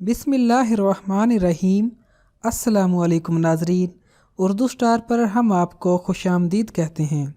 बिस्मिल्लाहिर्रहमानिर्रहीम। अस्सलामुअलैकुम नाज़रीन, उर्दू स्टार पर हम आपको खुशामदीद कहते हैं।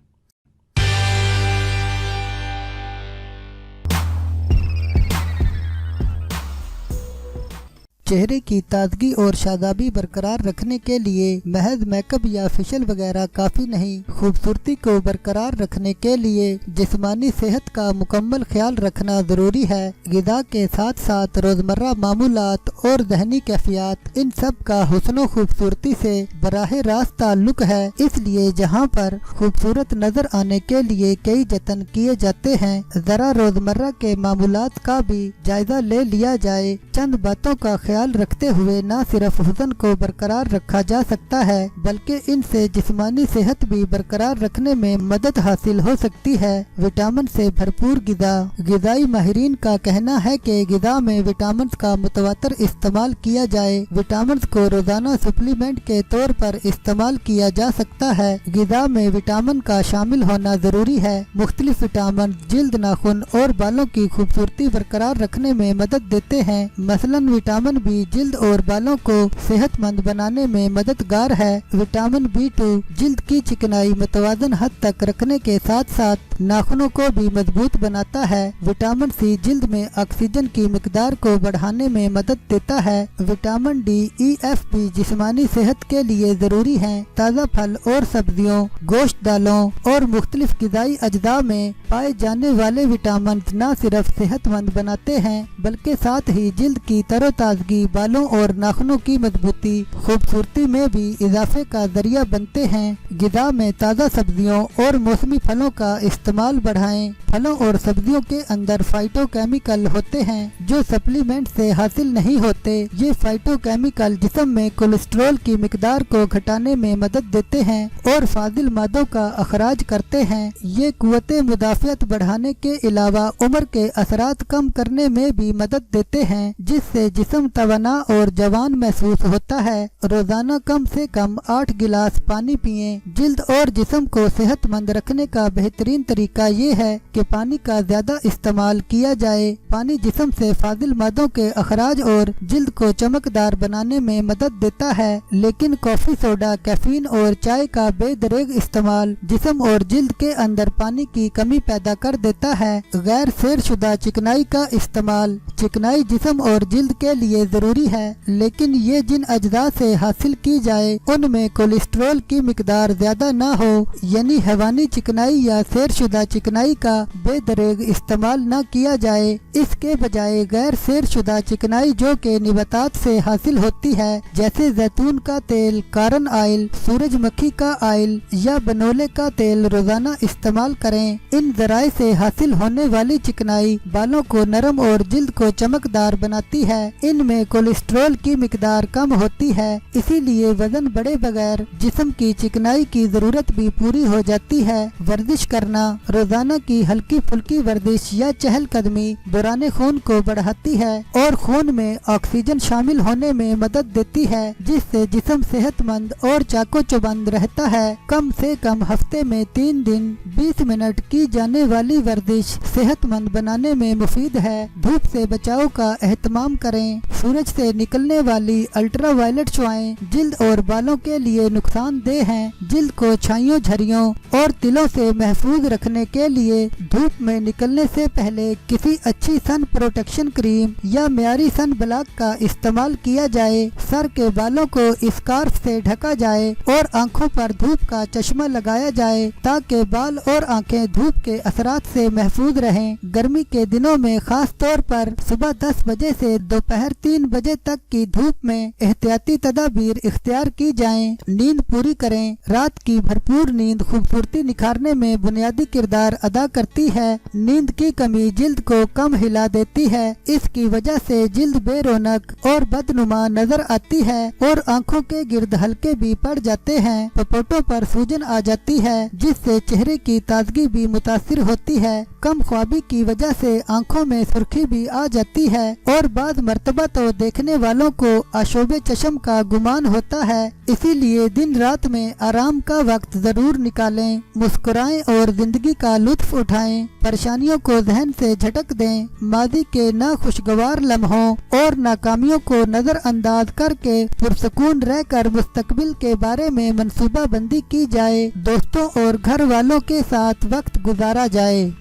चेहरे की ताजगी और शादाबी बरकरार रखने के लिए महज मेकअप या फेशियल वगैरह काफ़ी नहीं, खूबसूरती को बरकरार रखने के लिए जिस्मानी सेहत का मुकम्मल ख्याल रखना ज़रूरी है। ग़िज़ा के साथ साथ रोज़मर्रा मामूलात और ज़हनी कैफियत, इन सब का हुस्न खूबसूरती से बराह रास्त ताल्लुक़ है। इसलिए जहाँ पर खूबसूरत नज़र आने के लिए कई जतन किए जाते हैं, ज़रा रोज़मर्रा के मामूलात का भी जायज़ा ले लिया जाए। चंद बातों का ख्याल रखते हुए न सिर्फ हुस्न को बरकरार रखा जा सकता है, बल्कि इनसे जिस्मानी सेहत भी बरकरार रखने में मदद हासिल हो सकती है। विटामिन से भरपूर ग़िज़ा। ग़िज़ाई माहिरीन का कहना है कि ग़िज़ा में विटामिन का मुतवातर इस्तेमाल किया जाए। विटामिन को रोज़ाना सप्लीमेंट के तौर पर इस्तेमाल किया जा सकता है। ग़िज़ा में विटामिन का शामिल होना ज़रूरी है। मुख्तलिफ विटामिन जिल्द, नाखून और बालों की खूबसूरती बरकरार रखने में मदद देते हैं। मसलन विटामिन भी जिल्द और बालों को सेहतमंद बनाने में मददगार है। विटामिन B2 जिल्द की चिकनाई मुतवाज़न हद तक रखने के साथ साथ नाखूनों को भी मजबूत बनाता है। विटामिन C जिल्द में ऑक्सीजन की मिकदार को बढ़ाने में मदद देता है। विटामिन D, E, F भी जिस्मानी सेहत के लिए ज़रूरी हैं। ताज़ा फल और सब्जियों, गोश्त, दालों और मुख्तलिफ ग़िज़ाई अज्जा में पाए जाने वाले विटामिन न सिर्फ सेहतमंद बनाते हैं, बल्कि साथ ही जिल्द की तरोताज़गी, बालों और नाखूनों की मजबूती, खूबसूरती में भी इजाफे का जरिया बनते हैं। ग़िज़ा में ताज़ा सब्जियों और मौसमी फलों का इस्तेमाल बढ़ाएं। फलों और सब्जियों के अंदर फाइटोकेमिकल होते हैं जो सप्लीमेंट से हासिल नहीं होते। ये फाइटोकेमिकल जिस्म में कोलेस्ट्रॉल की मिकदार को घटाने में मदद देते हैं और फाजिल मादों का अखराज करते हैं। ये कुव्वते मुदाफ़ियत बढ़ाने के अलावा उम्र के असरात कम करने में भी मदद देते हैं, जिससे जिस्म तवाना और जवान महसूस होता है। रोजाना कम से कम 8 गिलास पानी पिएं। जिल्द और जिस्म को सेहतमंद रखने का बेहतरीन तरीका ये है कि पानी का ज्यादा इस्तेमाल किया जाए। पानी जिस्म से फाजिल मादों के अखराज और जिल्द को चमकदार बनाने में मदद देता है, लेकिन कॉफी, सोडा, कैफीन और चाय का बेदरेग इस्तेमाल जिस्म और जिल्द के अंदर पानी की कमी पैदा कर देता है। गैर सैरशुदा चिकनाई का इस्तेमाल। चिकनाई जिस्म और जिल्द के लिए जरूरी है, लेकिन ये जिन अज्जा से हासिल की जाए उनमें कोलेस्ट्रॉल की मिकदार ज्यादा ना हो, यानी हैवानी चिकनाई या सैरशुदा चिकनाई का बेदरेग इस्तेमाल न किया जाए। इसके बजाय गैर सैरशुदा चिकनाई जो कि निबातात से हासिल होती है, जैसे जैतून का तेल, कारन ऑयल, सूरजमुखी का ऑयल या बनोले का तेल रोजाना इस्तेमाल करें। इन जराए से हासिल होने वाली चिकनाई बालों को नरम और जिल्द को चमकदार बनाती है। इनमें कोलेस्ट्रॉल की मिकदार कम होती है, इसीलिए वजन बढ़े बगैर जिस्म की चिकनाई की जरूरत भी पूरी हो जाती है। वर्जिश करना। रोजाना की हल्की फुल्की वर्जिश या चहलकदमी दौरान खून को बढ़ाती है और खून में ऑक्सीजन शामिल होने में मदद देती है, जिससे जिस्म सेहतमंद और चाको चौबंद रहता है। कम से कम हफ्ते में 3 दिन 20 मिनट की जाने वाली वर्जिश सेहतमंद बनाने में मुफीद है। धूप से बचाव का एहतमाम करें। सूरज से निकलने वाली अल्ट्रा वायलेट शुआएं जिल्द और बालों के लिए नुकसानदेह हैं। जिल्द को छाइयों, झरियों और तिलों से महफूज रखने के लिए धूप में निकलने से पहले किसी अच्छी सन प्रोटेक्शन क्रीम या मियारी सन ब्लॉक का इस्तेमाल किया जाए। सर के बालों को स्कार्फ से ढका जाए और आंखों पर धूप का चश्मा लगाया जाए ताकि बाल और आंखें धूप के असरात से महफूज रहें। गर्मी के दिनों में खास तौर पर सुबह 10 बजे से दोपहर 3 बजे तक की धूप में एहतियाती तदाबीर इख्तियार की जाएं। नींद पूरी करें। रात की भरपूर नींद खूबसूरती निखारने में बुनियादी किरदार अदा करती है। नींद की कमी जिल्द को कम हिला देती है। इसकी वजह से जिल्द बेरौनक और बदनुमा नजर आती है और आंखों के गिर्द हल्के भी पड़ जाते हैं। पपोटों पर सूजन आ जाती है, जिससे चेहरे की ताजगी भी मुतासिर होती है। कम ख्वाबी की वजह से आंखों में सुर्खी भी आ जाती है और बाद मर्तबा तो तो देखने वालों को आशोबे चश्म का गुमान होता है। इसीलिए दिन रात में आराम का वक्त जरूर निकालें, मुस्कुराएं और जिंदगी का लुत्फ उठाएं। परेशानियों को जहन से झटक दें। माजी के नाखुशगवार लम्हों और नाकामियों को नजरअंदाज करके पुरसकून रहकर मुस्तकबिल के बारे में मंसूबा बंदी की जाए। दोस्तों और घर वालों के साथ वक्त गुजारा जाए।